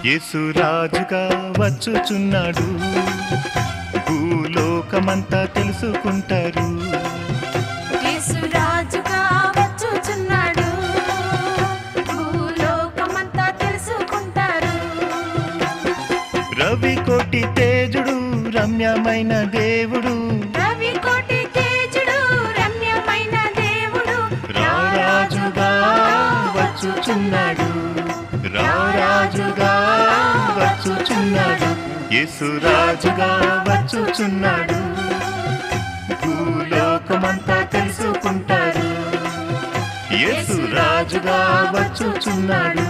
యేసు రాజుగా వచ్చుచున్నాడు, భూలోకమంతా తెలుసుకుంటారు. యేసు రాజుగా వచ్చుచున్నాడు, భూలోకమంతా తెలుసుకుంటారు. రవి కోటి తేజుడు రమ్యమైన దేవుడు, రవి కోటి తేజుడు రమ్యమైన దేవుడు, రారాజుగా వచ్చుచున్నాడు, రారాజుగా వచ్చుచున్నాడు. యేసు రాజుగా వచ్చుచున్నాడు, భూలోకమంతా తెలుసుకుంటారు. యేసు రాజుగా వచ్చుచున్నాడు.